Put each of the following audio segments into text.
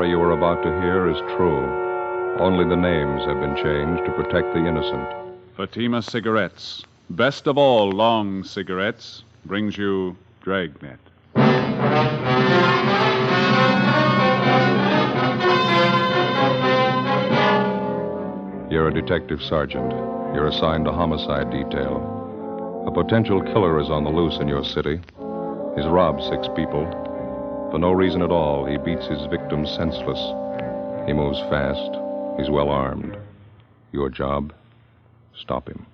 story you are about to hear is true. Only the names have been changed to protect the innocent. Fatima Cigarettes, best of all long cigarettes, brings you Dragnet. You're a detective sergeant. You're assigned to homicide detail. A potential killer is on the loose in your city. He's robbed 6 people. For no reason at all, he beats his victims senseless. He moves fast. He's well armed. Your job? Stop him.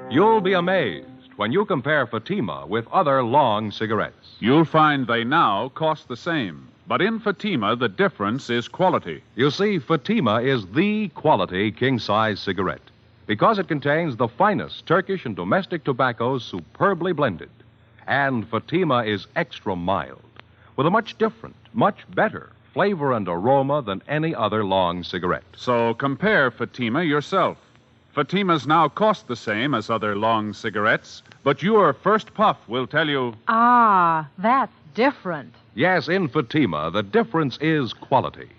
You'll be amazed when you compare Fatima with other long cigarettes. You'll find they now cost the same. But in Fatima, the difference is quality. You see, Fatima is the quality king-size cigarette because it contains the finest Turkish and domestic tobaccos superbly blended. And Fatima is extra mild, with a much different, much better flavor and aroma than any other long cigarette. So compare Fatima yourself. Fatimas now cost the same as other long cigarettes, but your first puff will tell you... Ah, that's different. Yes, in Fatima, the difference is quality.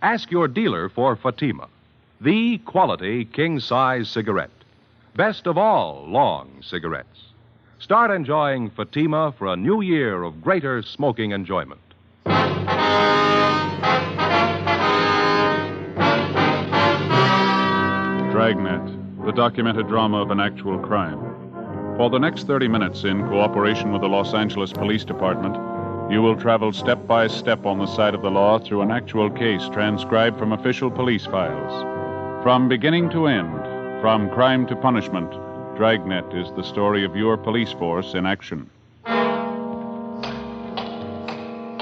Ask your dealer for Fatima, the quality king-size cigarette. Best of all long cigarettes. Start enjoying Fatima for a new year of greater smoking enjoyment. Dragnet, the documented drama of an actual crime. For the next 30 minutes, in cooperation with the Los Angeles Police Department, you will travel step by step on the side of the law through an actual case transcribed from official police files. From beginning to end, from crime to punishment, Dragnet is the story of your police force in action. It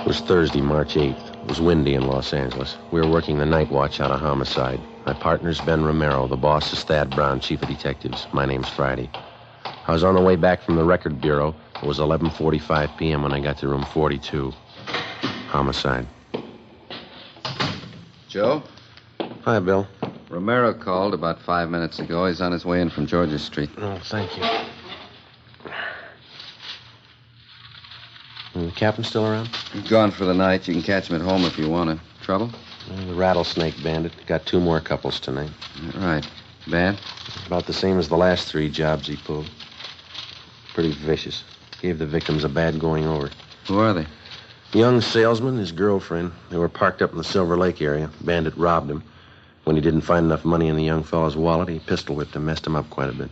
was Thursday, March 8th. It was windy in Los Angeles. We were working the night watch out of homicide. My partner's Ben Romero. The boss is Thad Brown, chief of detectives. My name's Friday. I was on the way back from the record bureau. It was 11:45 p.m. when I got to room 42. Homicide. Joe? Hi, Bill. Romero called about 5 minutes ago. He's on his way in from Georgia Street. Oh, thank you. The captain still around? He's gone for the night. You can catch him at home if you want to. Trouble? The rattlesnake bandit. Got 2 more couples tonight. Right. Bad? About the same as the last 3 jobs he pulled. Pretty vicious. Gave the victims a bad going over. Who are they? Young salesman, his girlfriend. They were parked up in the Silver Lake area. Bandit robbed him. When he didn't find enough money in the young fellow's wallet, he pistol whipped him, messed him up quite a bit.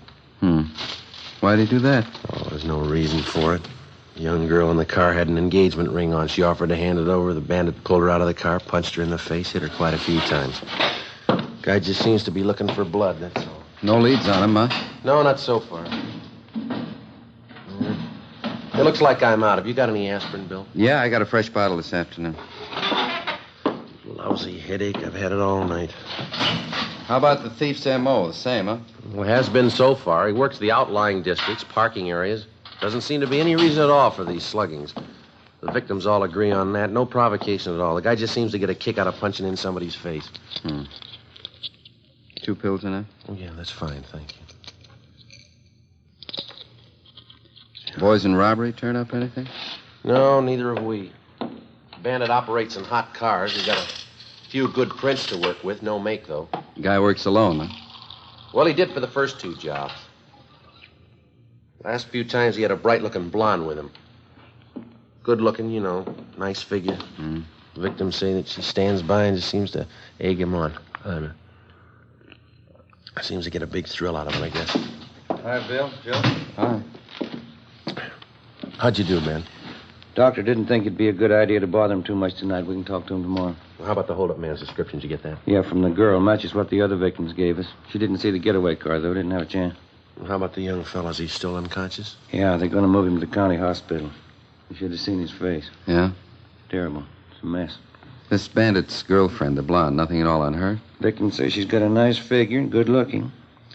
Why'd he do that? Oh, there's no reason for it. The young girl in the car had an engagement ring on. She offered to hand it over. The bandit pulled her out of the car, punched her in the face, hit her quite a few times. Guy just seems to be looking for blood, that's all. No leads on him, huh? No, not so far. It looks like I'm out. Have you got any aspirin, Bill? Yeah, I got a fresh bottle this afternoon. Lousy headache. I've had it all night. How about the thief's M.O.? The same, huh? Well, it has been so far. He works the outlying districts, parking areas. Doesn't seem to be any reason at all for these sluggings. The victims all agree on that. No provocation at all. The guy just seems to get a kick out of punching in somebody's face. 2 pills in it? Oh, yeah, that's fine, thank you. Boys in robbery turn up anything? No, neither have we. Bandit operates in hot cars. He's got a few good prints to work with. No make, though. Guy works alone, huh? Well, he did for the first 2 jobs. Last few times he had a bright-looking blonde with him. Good-looking, you know, nice figure. Victims say that she stands by and just seems to egg him on. Seems to get a big thrill out of it, I guess. Hi, Bill. Joe? Hi. How'd you do, man? Doctor didn't think it'd be a good idea to bother him too much tonight. We can talk to him tomorrow. Well, how about the hold-up man's description? Did you get that? Yeah, from the girl. Matches what the other victims gave us. She didn't see the getaway car, though. Didn't have a chance. Well, how about the young fella? Is he still unconscious? Yeah, they're going to move him to the county hospital. You should have seen his face. Yeah? Terrible. It's a mess. This bandit's girlfriend, the blonde, nothing at all on her? Victims say she's got a nice figure and good looking.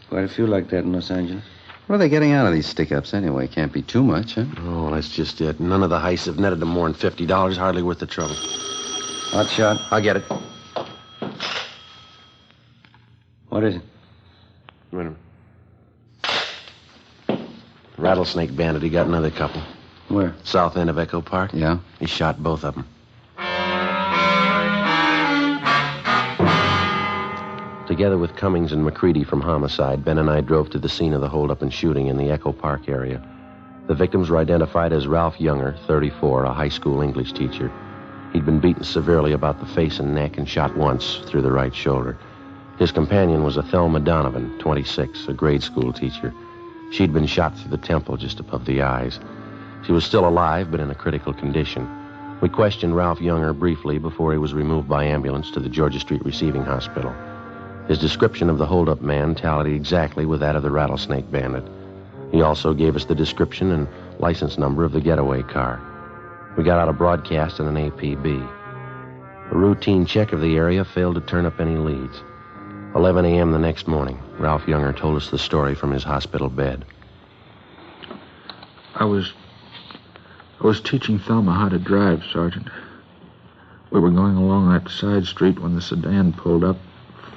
Quite a few like that in Los Angeles. What are they getting out of these stick-ups anyway? Can't be too much, huh? Oh, that's just it. None of the heists have netted them more than $50. Hardly worth the trouble. Hot shot. I'll get it. What is it? Wait a minute. Rattlesnake bandit. He got another couple. Where? South end of Echo Park. Yeah? He shot both of them. Together with Cummings and McCready from Homicide, Ben and I drove to the scene of the holdup and shooting in the Echo Park area. The victims were identified as Ralph Younger, 34, a high school English teacher. He'd been beaten severely about the face and neck and shot once through the right shoulder. His companion was a Thelma Donovan, 26, a grade school teacher. She'd been shot through the temple just above the eyes. She was still alive, but in a critical condition. We questioned Ralph Younger briefly before he was removed by ambulance to the Georgia Street Receiving Hospital. His description of the holdup man tallied exactly with that of the Rattlesnake Bandit. He also gave us the description and license number of the getaway car. We got out a broadcast and an APB. A routine check of the area failed to turn up any leads. 11 a.m. the next morning, Ralph Younger told us the story from his hospital bed. I was teaching Thelma how to drive, Sergeant. We were going along that side street when the sedan pulled up,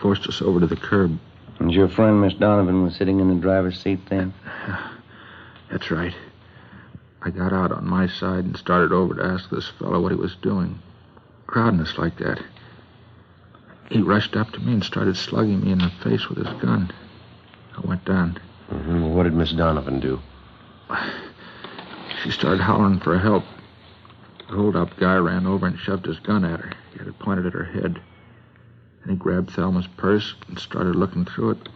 forced us over to the curb. And your friend, Miss Donovan, was sitting in the driver's seat then? That's right. I got out on my side and started over to ask this fellow what he was doing, crowding us like that. He rushed up to me and started slugging me in the face with his gun. I went down. Mm-hmm. Well, what did Miss Donovan do? She started hollering for help. The hold-up guy ran over and shoved his gun at her. He had it pointed at her head. And he grabbed Thelma's purse and started looking through it.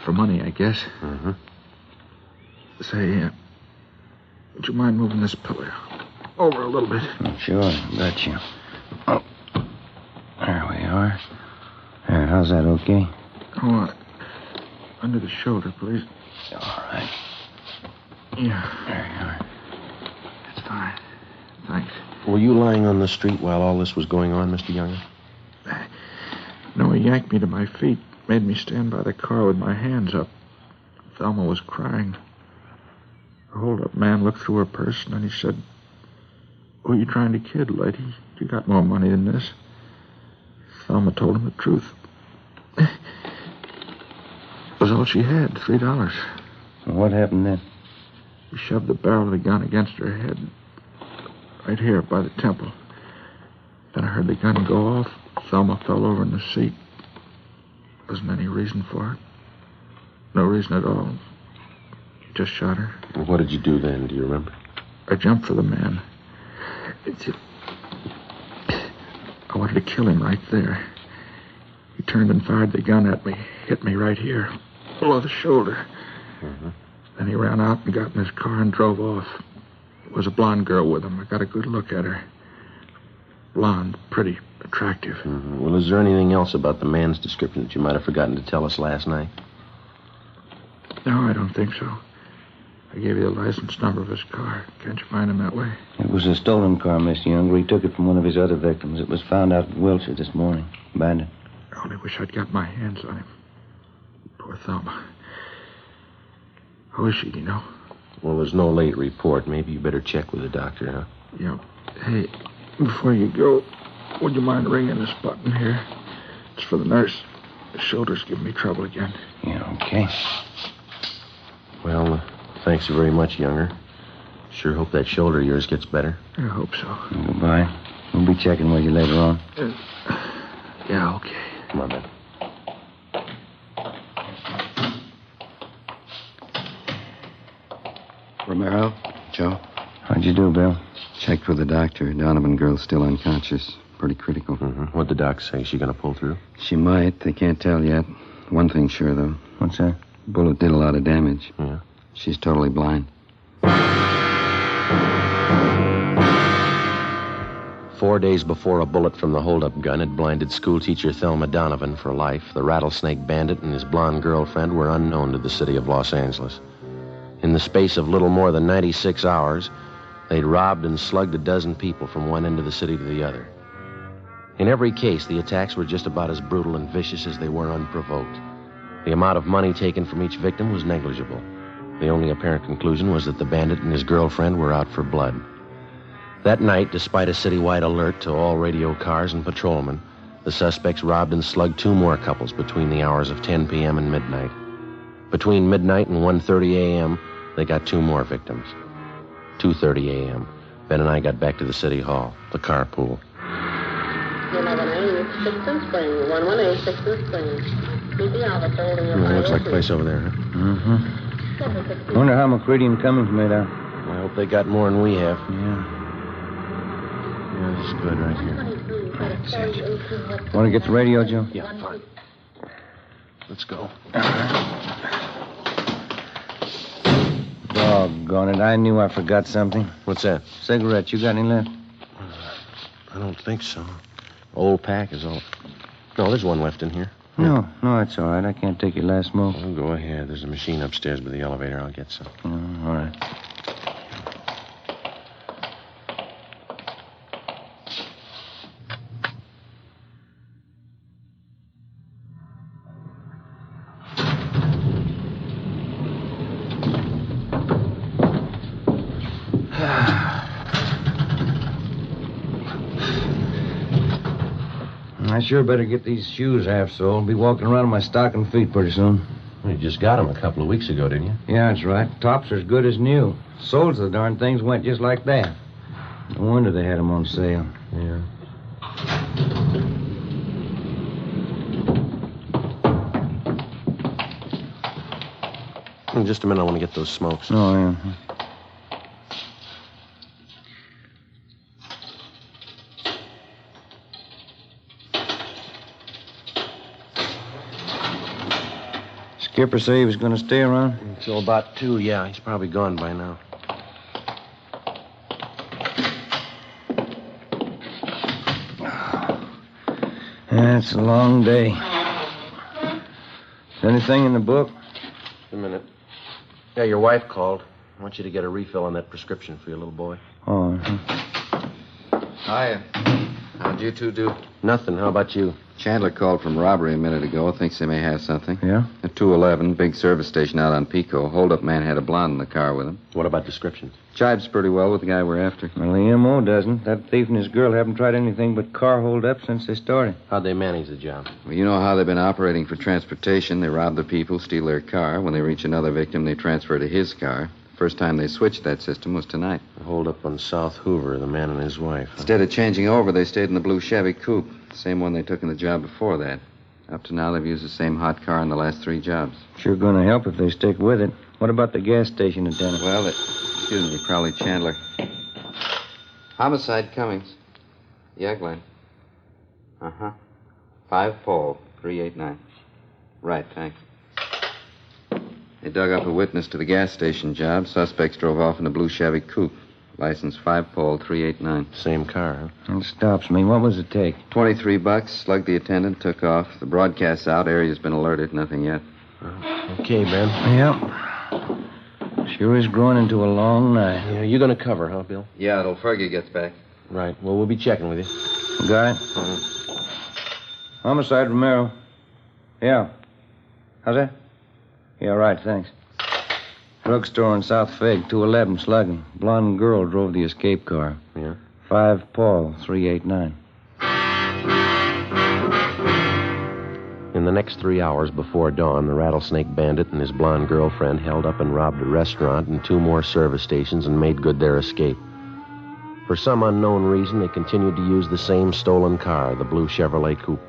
For money, I guess. Mm-hmm. Say, would you mind moving this pillow over a little bit? Sure, gotcha. Oh, there we are. There, how's that, okay? Oh, under the shoulder, please. All right. Yeah. There you are. That's fine. Thanks. Were you lying on the street while all this was going on, Mr. Younger? No, he yanked me to my feet, made me stand by the car with my hands up. Thelma was crying. The hold-up man looked through her purse, and then he said, "Who are you trying to kid, lady? You got more money than this." Thelma told him the truth. It was all she had, $3. What happened then? He shoved the barrel of the gun against her head, right here by the temple. Then I heard the gun go off. Thelma fell over in the seat. Wasn't any reason for it. No reason at all. He just shot her. Well, what did you do then? Do you remember? I jumped for the man. I wanted to kill him right there. He turned and fired the gun at me. Hit me right here, below the shoulder. Mm-hmm. Then he ran out and got in his car and drove off. There was a blonde girl with him. I got a good look at her. Blonde, pretty, attractive. Mm-hmm. Well, is there anything else about the man's description that you might have forgotten to tell us last night? No, I don't think so. I gave you the license number of his car. Can't you find him that way? It was a stolen car, Mr. Younger. He took it from one of his other victims. It was found out in Wilshire this morning. Abandoned. I only wish I'd got my hands on him. Poor Thelma. How is she, do you know? Well, there's no late report. Maybe you better check with the doctor, huh? Yeah. Hey, before you go, would you mind ringing this button here? It's for the nurse. The shoulder's giving me trouble again. Yeah, okay. Well, thanks very much, Younger. Sure hope that shoulder of yours gets better. I hope so. Goodbye. We'll be checking with you later on. Yeah, okay. Come on, Ben. Romero? Joe? How'd you do, Bill? Checked with the doctor. Donovan girl's still unconscious. Pretty critical. Mm-hmm. What'd the doc say? She gonna pull through? She might. They can't tell yet. One thing's sure, though. What's that? Bullet did a lot of damage. Yeah. She's totally blind. 4 days before a bullet from the hold-up gun had blinded schoolteacher Thelma Donovan for life, the Rattlesnake Bandit and his blonde girlfriend were unknown to the city of Los Angeles. In the space of little more than 96 hours, they'd robbed and slugged a dozen people from one end of the city to the other. In every case, the attacks were just about as brutal and vicious as they were unprovoked. The amount of money taken from each victim was negligible. The only apparent conclusion was that the bandit and his girlfriend were out for blood. That night, despite a citywide alert to all radio cars and patrolmen, the suspects robbed and slugged two more couples between the hours of 10 p.m. and midnight. Between midnight and 1:30 a.m., They got 2 more victims. 2:30 a.m. Ben and I got back to the city hall, the carpool. 118 Sixton Spring. 118 Sixton Spring. Keep the officer holding your Looks like a place over there, huh? Mm-hmm. Wonder how McCready and Cummings made out. I hope they got more than we have. Yeah. Yeah, this is good right here. Want to get the radio, Joe? Yeah, fine. Let's go. Doggone it. I knew I forgot something. What's that? Cigarettes. You got any left? I don't think so. Old pack is all. No, there's one left in here. No, it's all right. I can't take your last smoke. Well, go ahead. There's a machine upstairs by the elevator. I'll get some. All right. I sure better get these shoes half soled. I'll be walking around in my stocking feet pretty soon. Well, you just got them a couple of weeks ago, didn't you? Yeah, that's right. Tops are as good as new. Soles of the darn things went just like that. No wonder they had them on sale. Yeah. In just a minute, I want to get those smokes. Oh, yeah. Skipper say he was going to stay around? Until about 2, yeah. He's probably gone by now. Yeah, it's a long day. Anything in the book? Just a minute. Yeah, your wife called. I want you to get a refill on that prescription for your little boy. Oh, Hiya. How'd you two do? Nothing. How about you? Chandler called from robbery a minute ago. Thinks they may have something. Yeah? At 211, big service station out on Pico. Hold-up man had a blonde in the car with him. What about descriptions? Jibes pretty well with the guy we're after. Well, the M.O. doesn't. That thief and his girl haven't tried anything but car hold-up since they started. How'd they manage the job? Well, you know how they've been operating for transportation. They rob the people, steal their car. When they reach another victim, they transfer to his car. First time they switched that system was tonight. Hold up on South Hoover, the man and his wife. Huh? Instead of changing over, they stayed in the blue Chevy coupe. The same one they took in the job before that. Up to now, they've used the same hot car in the last 3 jobs. Sure gonna help if they stick with it. What about the gas station attendant? Well, excuse me, Crowley Chandler. Homicide Cummings. Yeah, Glenn. 5 Paul, 389. Right, thanks. They dug up a witness to the gas station job. Suspects drove off in a blue Chevy coupe. License 5 Paul, 389. Same car, huh? It stops me. What was it take? $23. Slugged the attendant, took off. The broadcast's out. Area's been alerted. Nothing yet. Okay, Ben. Yep. Sure is growing into a long night. Yeah, you gonna cover, huh, Bill? Yeah, till Fergie gets back. Right. Well, we'll be checking with you. Got it? Homicide Romero. Yeah. How's that? Yeah, right, thanks. Drugstore in South Fig, 211, slugging. Blonde girl drove the escape car. Yeah? 5 Paul, 389. In the next 3 hours before dawn, the rattlesnake bandit and his blonde girlfriend held up and robbed a restaurant and 2 more service stations and made good their escape. For some unknown reason, they continued to use the same stolen car, the blue Chevrolet coupe.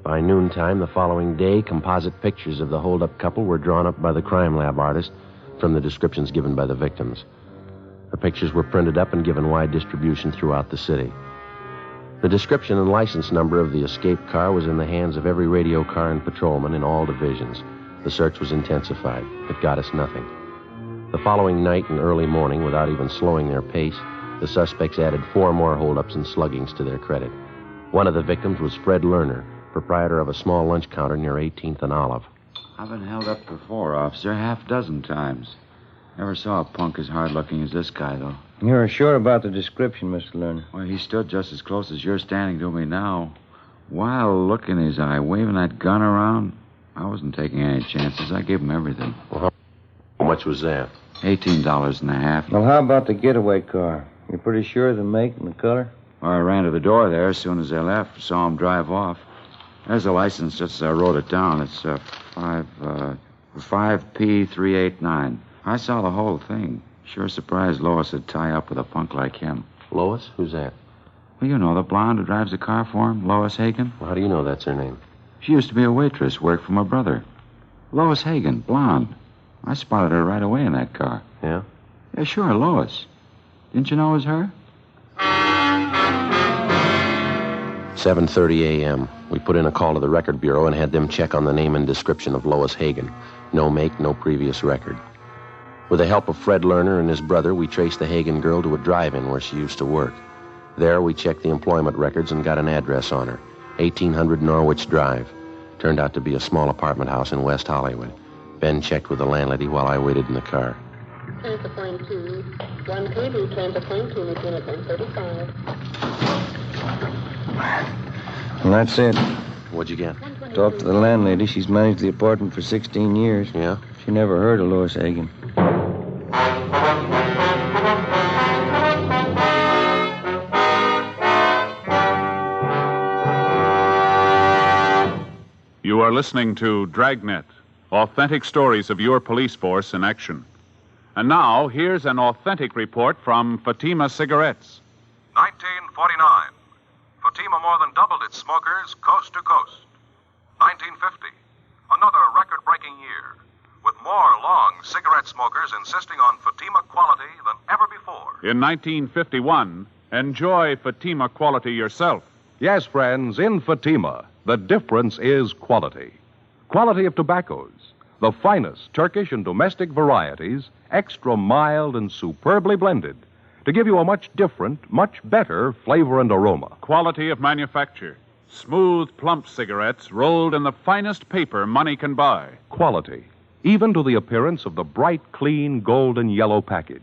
By noontime the following day, composite pictures of the hold-up couple were drawn up by the crime lab artist from the descriptions given by the victims. The pictures were printed up and given wide distribution throughout the city. The description and license number of the escape car was in the hands of every radio car and patrolman in all divisions. The search was intensified. It got us nothing. The following night and early morning, without even slowing their pace, the suspects added 4 more holdups and sluggings to their credit. One of the victims was Fred Lerner, proprietor of a small lunch counter near 18th and Olive. I've been held up before, officer, 6 times. Never saw a punk as hard-looking as this guy, though. You're sure about the description, Mr. Lerner? Well, he stood just as close as you're standing to me now. Wild look in his eye, waving that gun around. I wasn't taking any chances. I gave him everything. Well, how much was that? $18.50. Well, how about the getaway car? You're pretty sure of the make and the color? Well, I ran to the door there as soon as they left. Saw him drive off. There's the license, just as I wrote it down. It's 5P389. I saw the whole thing. Sure surprised Lois would tie up with a punk like him. Lois? Who's that? Well, you know, the blonde who drives the car for him, Lois Hagen. Well, how do you know that's her name? She used to be a waitress, worked for my brother. Lois Hagen, blonde. I spotted her right away in that car. Yeah? Yeah, sure, Lois. Didn't you know it was her? 7:30 a.m. We put in a call to the record bureau and had them check on the name and description of Lois Hagen. No make, no previous record. With the help of Fred Lerner and his brother, we traced the Hagen girl to a drive-in where she used to work. There, we checked the employment records and got an address on her. 1800 Norwich Drive. Turned out to be a small apartment house in West Hollywood. Ben checked with the landlady while I waited in the car. Tampa point 2. 180, Tampa point 2, unit 135. Well, that's it. What'd you get? Talked to the landlady. She's managed the apartment for 16 years. Yeah? She never heard of Lois Hagen. You are listening to Dragnet, authentic stories of your police force in action. And now, here's an authentic report from Fatima Cigarettes. 1949. Fatima more than doubled its smokers coast to coast. 1950. Another record-breaking year, with more long cigarette smokers insisting on Fatima quality than ever before. In 1951, enjoy Fatima quality yourself. Yes, friends, in Fatima, the difference is quality. Quality of tobaccos, the finest Turkish and domestic varieties, extra mild and superbly blended, to give you a much different, much better flavor and aroma. Quality of manufacture. Smooth, plump cigarettes rolled in the finest paper money can buy. Quality, even to the appearance of the bright, clean, golden yellow package,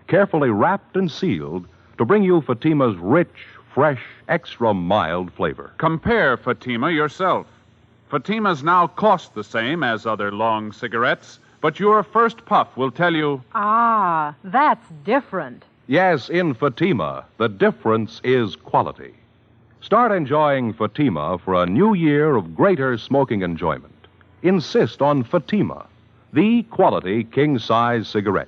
carefully wrapped and sealed to bring you Fatima's rich, fresh, extra mild flavor. Compare Fatima yourself. Fatimas now cost the same as other long cigarettes, but your first puff will tell you... Ah, that's different. Yes, in Fatima, the difference is quality. Start enjoying Fatima for a new year of greater smoking enjoyment. Insist on Fatima, the quality king-size cigarette.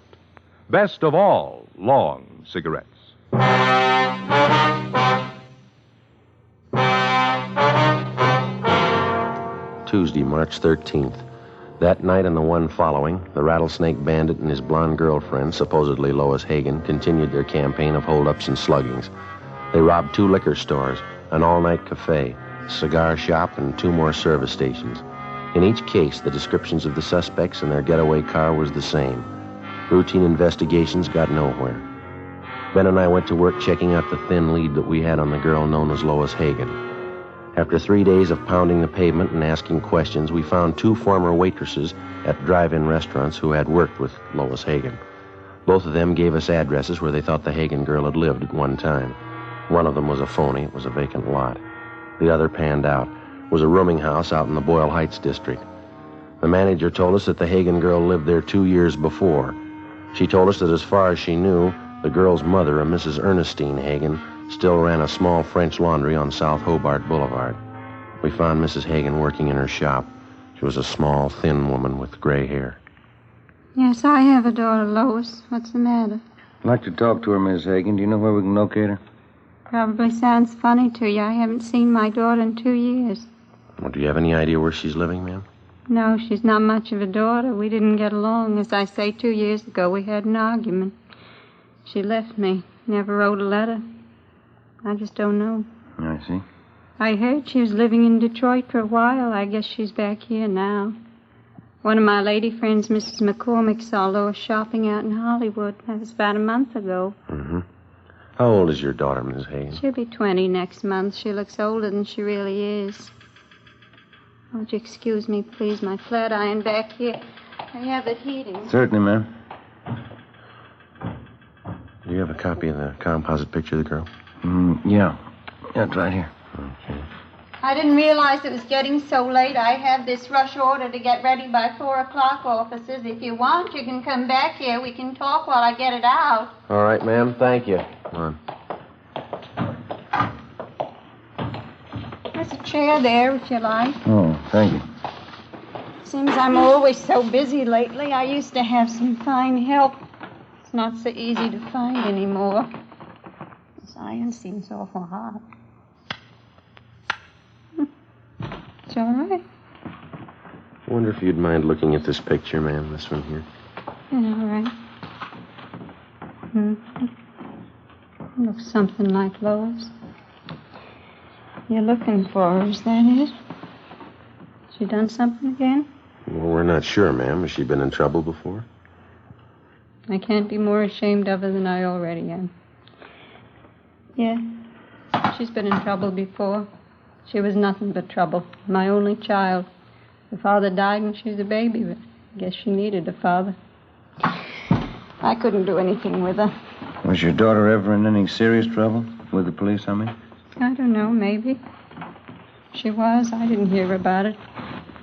Best of all long cigarettes. Tuesday, March 13th. That night and the one following, the Rattlesnake Bandit and his blonde girlfriend, supposedly Lois Hagen, continued their campaign of holdups and sluggings. They robbed 2 liquor stores, an all-night cafe, a cigar shop, and 2 more service stations. In each case, the descriptions of the suspects and their getaway car was the same. Routine investigations got nowhere. Ben and I went to work checking out the thin lead that we had on the girl known as Lois Hagen. After 3 days of pounding the pavement and asking questions, we found 2 former waitresses at drive-in restaurants who had worked with Lois Hagen. Both of them gave us addresses where they thought the Hagen girl had lived at one time. One of them was a phony. It was a vacant lot. The other panned out. It was a rooming house out in the Boyle Heights district. The manager told us that the Hagen girl lived there 2 years before. She told us that as far as she knew, the girl's mother, a Mrs. Ernestine Hagen, still ran a small French laundry on South Hobart Boulevard. We found Mrs. Hagen working in her shop. She was a small, thin woman with gray hair. Yes, I have a daughter, Lois. What's the matter? I'd like to talk to her, Miss Hagen. Do you know where we can locate her? Probably sounds funny to you. I haven't seen my daughter in 2 years. Well, do you have any idea where she's living, ma'am? No, she's not much of a daughter. We didn't get along. As I say, 2 years ago we had an argument. She left me. Never wrote a letter. I just don't know. I see. I heard she was living in Detroit for a while. I guess she's back here now. One of my lady friends, Mrs. McCormick, saw Lois shopping out in Hollywood. That was about a month ago. Mm-hmm. How old is your daughter, Mrs. Hagen? She'll be 20 next month. She looks older than she really is. Won't you excuse me, please? My flat iron back here. I have it heating. Certainly, ma'am. Do you have a copy of the composite picture of the girl? Yeah. Yeah, it's right here. Okay. I didn't realize it was getting so late. I have this rush order to get ready by 4 o'clock, officers. If you want, you can come back here. We can talk while I get it out. All right, ma'am. Thank you. Come on. There's a chair there, if you like. Oh, thank you. Seems I'm always so busy lately. I used to have some fine help. It's not so easy to find anymore. This iron seems awful hot. It's all right. I wonder if you'd mind looking at this picture, ma'am, this one here. Yeah, all right. Looks something like Lois. You're looking for her, is that it? She done something again? Well, we're not sure, ma'am. Has she been in trouble before? I can't be more ashamed of her than I already am. Yeah, she's been in trouble before. She was nothing but trouble. My only child. Her father died when she was a baby, but I guess she needed a father. I couldn't do anything with her. Was your daughter ever in any serious trouble? With the police, I mean? I don't know, maybe. She was. I didn't hear about it.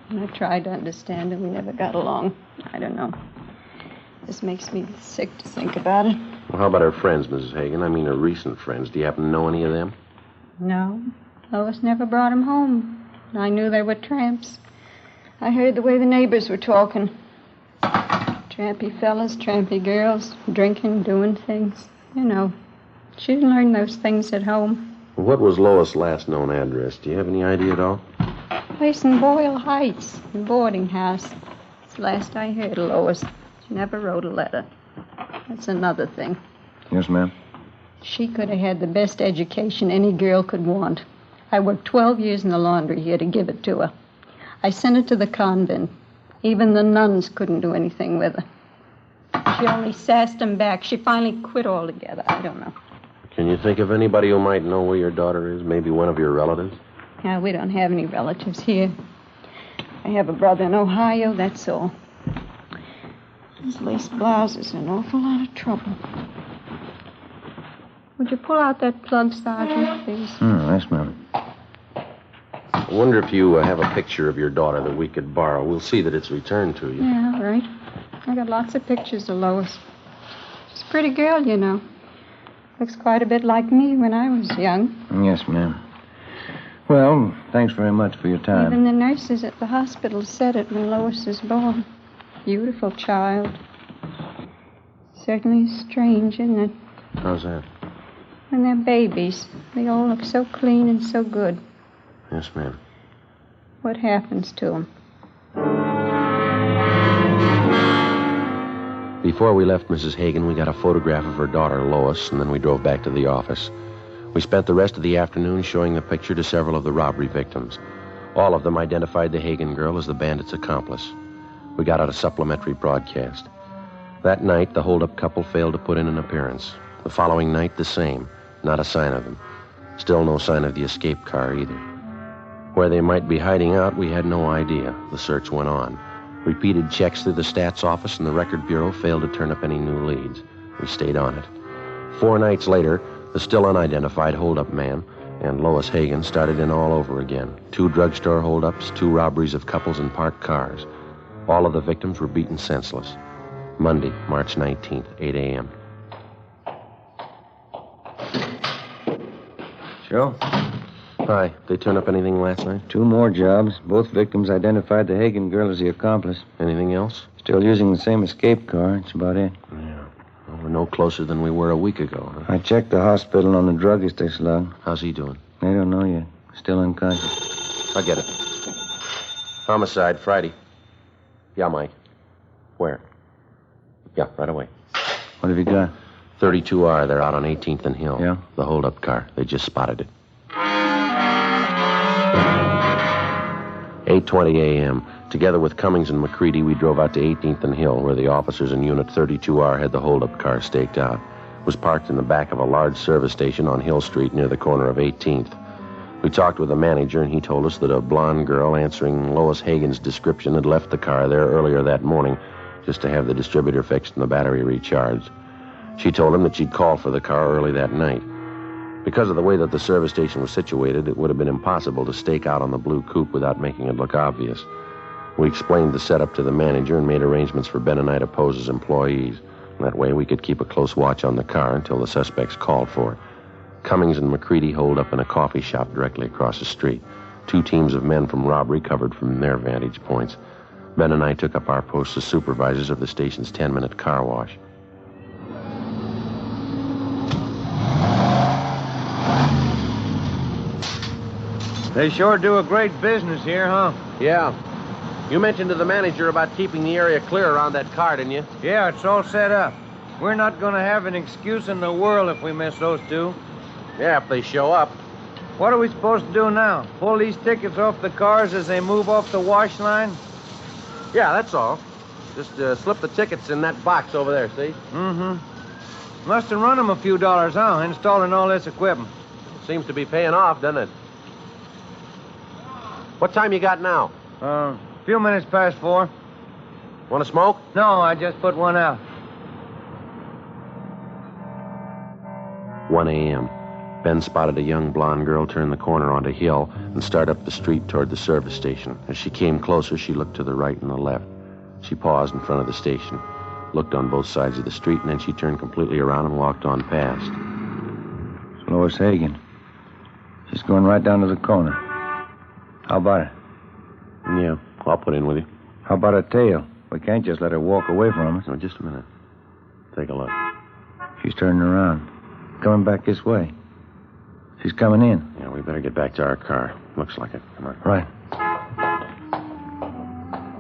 And I tried to understand her. We never got along. I don't know. This makes me sick to think about it. Well, how about her friends, Mrs. Hagen? I mean, her recent friends. Do you happen to know any of them? No. Lois never brought them home. I knew they were tramps. I heard the way the neighbors were talking. Trampy fellas, trampy girls, drinking, doing things. You know, she didn't learn those things at home. What was Lois' last known address? Do you have any idea at all? Place in Boyle Heights, the boarding house. It's the last I heard of Lois. She never wrote a letter. That's another thing. Yes, ma'am. She could have had the best education any girl could want. I worked 12 years in the laundry here to give it to her. I sent her to the convent. Even the nuns couldn't do anything with her. She only sassed them back. She finally quit altogether. I don't know. Can you think of anybody who might know where your daughter is? Maybe one of your relatives? Yeah, we don't have any relatives here. I have a brother in Ohio, that's all. His lace blouse is an awful lot of trouble. Would you pull out that plug, Sergeant, please? Yes, ma'am. I wonder if you have a picture of your daughter that we could borrow. We'll see that it's returned to you. Yeah, all right. I got lots of pictures of Lois. She's a pretty girl, you know. Looks quite a bit like me when I was young. Yes, ma'am. Well, thanks very much for your time. Even the nurses at the hospital said it when Lois was born. Beautiful child. Certainly strange, isn't it? How's that? When they're babies, they all look so clean and so good. Yes, ma'am. What happens to them? Before we left Mrs. Hagen, we got a photograph of her daughter, Lois, and then we drove back to the office. We spent the rest of the afternoon showing the picture to several of the robbery victims. All of them identified the Hagen girl as the bandit's accomplice. We got out a supplementary broadcast. That night, the hold-up couple failed to put in an appearance. The following night, the same. Not a sign of them. Still no sign of the escape car either. Where they might be hiding out, we had no idea. The search went on. Repeated checks through the stats office and the record bureau failed to turn up any new leads. We stayed on it. 4 nights later, the still unidentified hold-up man and Lois Hagen started in all over again. 2 drugstore hold-ups, 2 robberies of couples in parked cars. All of the victims were beaten senseless. Monday, March 19th, 8 a.m. Joe? Hi. They turn up anything last night? 2 more jobs. Both victims identified the Hagen girl as the accomplice. Anything else? Still using the same escape car. That's about it. Yeah. Well, we're no closer than we were a week ago, huh? I checked the hospital on the druggist they slugged. How's he doing? They don't know yet. Still unconscious. I get it. Homicide, Friday. Yeah, Mike. Where? Yeah, right away. What have you got? 32R. They're out on 18th and Hill. Yeah? The hold-up car. They just spotted it. 8:20 a.m. Together with Cummings and McCready, we drove out to 18th and Hill, where the officers in Unit 32R had the hold-up car staked out. It was parked in the back of a large service station on Hill Street near the corner of 18th. We talked with the manager, and he told us that a blonde girl answering Lois Hagen's description had left the car there earlier that morning just to have the distributor fixed and the battery recharged. She told him that she'd called for the car early that night. Because of the way that the service station was situated, it would have been impossible to stake out on the blue coupe without making it look obvious. We explained the setup to the manager and made arrangements for Ben and I to pose as employees. That way we could keep a close watch on the car until the suspects called for it. Cummings and McCready holed up in a coffee shop directly across the street. 2 teams of men from robbery covered from their vantage points. Ben and I took up our posts as supervisors of the station's 10-minute car wash. They sure do a great business here, huh? Yeah. You mentioned to the manager about keeping the area clear around that car, didn't you? Yeah, it's all set up. We're not going to have an excuse in the world if we miss those two. Yeah, if they show up. What are we supposed to do now? Pull these tickets off the cars as they move off the wash line? Yeah, that's all. Just slip the tickets in that box over there, see? Mm-hmm. Must have run them a few dollars, huh, installing all this equipment. Seems to be paying off, doesn't it? What time you got now? A few minutes past 4. Want to smoke? No, I just put one out. 1 a.m. Ben spotted a young blonde girl turn the corner onto Hill and start up the street toward the service station. As she came closer, she looked to the right and the left. She paused in front of the station, looked on both sides of the street, and then she turned completely around and walked on past. It's Lois Hagen. She's going right down to the corner. How about it? Yeah, I'll put in with you. How about a tail? We can't just let her walk away from us. No, just a minute. Take a look. She's turning around. Coming back this way. She's coming in. Yeah, we better get back to our car. Looks like it. Come on. Right.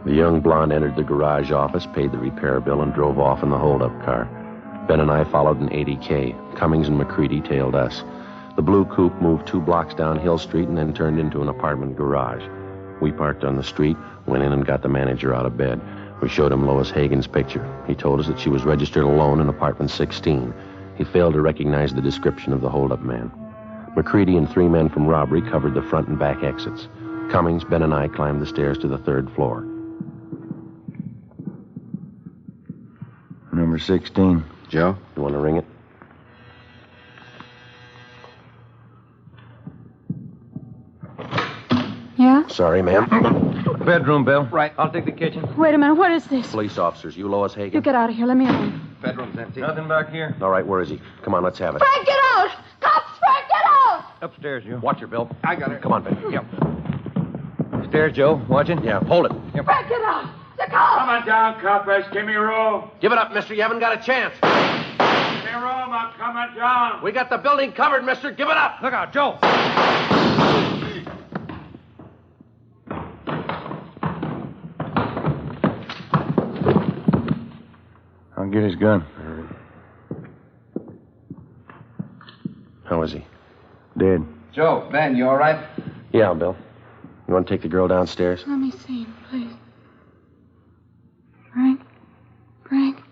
The young blonde entered the garage office, paid the repair bill, and drove off in the hold-up car. Ben and I followed in 80K. Cummings and McCready tailed us. The blue coupe moved 2 blocks down Hill Street and then turned into an apartment garage. We parked on the street, went in and got the manager out of bed. We showed him Lois Hagen's picture. He told us that she was registered alone in apartment 16. He failed to recognize the description of the hold-up man. McCready and 3 men from robbery covered the front and back exits. Cummings, Ben, and I climbed the stairs to the 3rd floor. Number 16. Joe, you want to ring it? Yeah? Sorry, ma'am. Bedroom, Bill. Right. I'll take the kitchen. Wait a minute. What is this? Police officers. You Lois Hagen? You get out of here. Let me alone. Bedroom's empty. Nothing back here. All right, where is he? Come on, let's have it. Frank, get out! Cops, Frank, get out! Upstairs, you. Watch her, Bill. I got her. Come on, Ben. Yep. Upstairs, Joe. Watching? Yeah, hold it. Frank, get out! The cops! Come on down, coppers. Give me room. Give it up, mister. You haven't got a chance. Give me room. I'm coming down. We got the building covered, mister. Give it up. Look out, Joe. I'll get his gun. How is he? Dead. Joe, Ben, you all right? Yeah, Bill. You want to take the girl downstairs? Let me see him, please. Frank? Frank?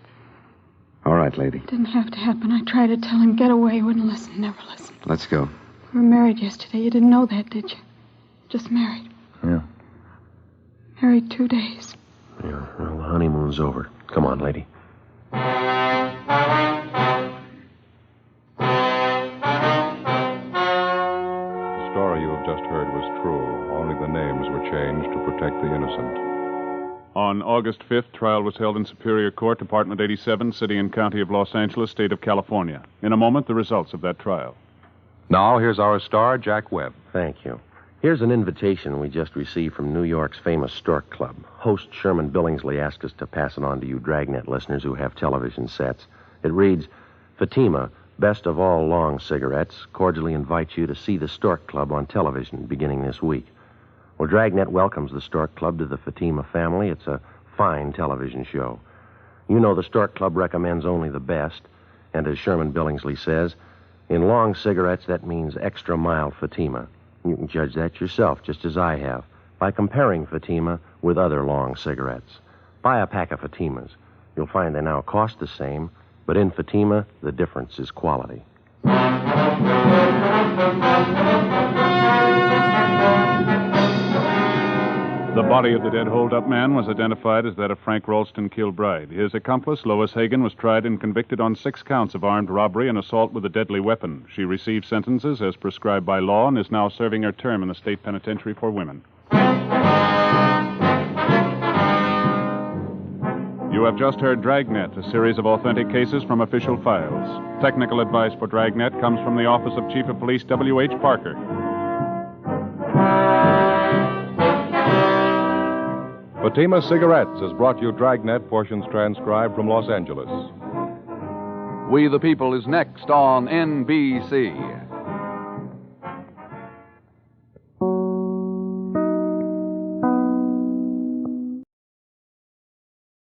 All right, lady. Didn't have to happen. I tried to tell him, get away. He wouldn't listen, never listened. Let's go. We were married yesterday. You didn't know that, did you? Just married. Yeah. Married 2 days. Yeah, well, the honeymoon's over. Come on, lady. The story you have just heard was true. Only the names were changed to protect the innocent. On August 5th, trial was held in Superior Court, Department 87, City and County of Los Angeles, State of California. In a moment, the results of that trial. Now, here's our star, Jack Webb. Thank you. Here's an invitation we just received from New York's famous Stork Club. Host Sherman Billingsley asked us to pass it on to you Dragnet listeners who have television sets. It reads, Fatima, best of all long cigarettes, cordially invites you to see the Stork Club on television beginning this week. Well, Dragnet welcomes the Stork Club to the Fatima family. It's a fine television show. You know the Stork Club recommends only the best, and as Sherman Billingsley says, in long cigarettes, that means extra mild Fatima. You can judge that yourself, just as I have, by comparing Fatima with other long cigarettes. Buy a pack of Fatimas. You'll find they now cost the same, but in Fatima, the difference is quality. The body of the dead hold-up man was identified as that of Frank Ralston Kilbride. His accomplice, Lois Hagen, was tried and convicted on 6 counts of armed robbery and assault with a deadly weapon. She received sentences as prescribed by law and is now serving her term in the state penitentiary for women. You have just heard Dragnet, a series of authentic cases from official files. Technical advice for Dragnet comes from the Office of Chief of Police W.H. Parker. Fatima Cigarettes has brought you Dragnet, portions transcribed from Los Angeles. We the People is next on NBC.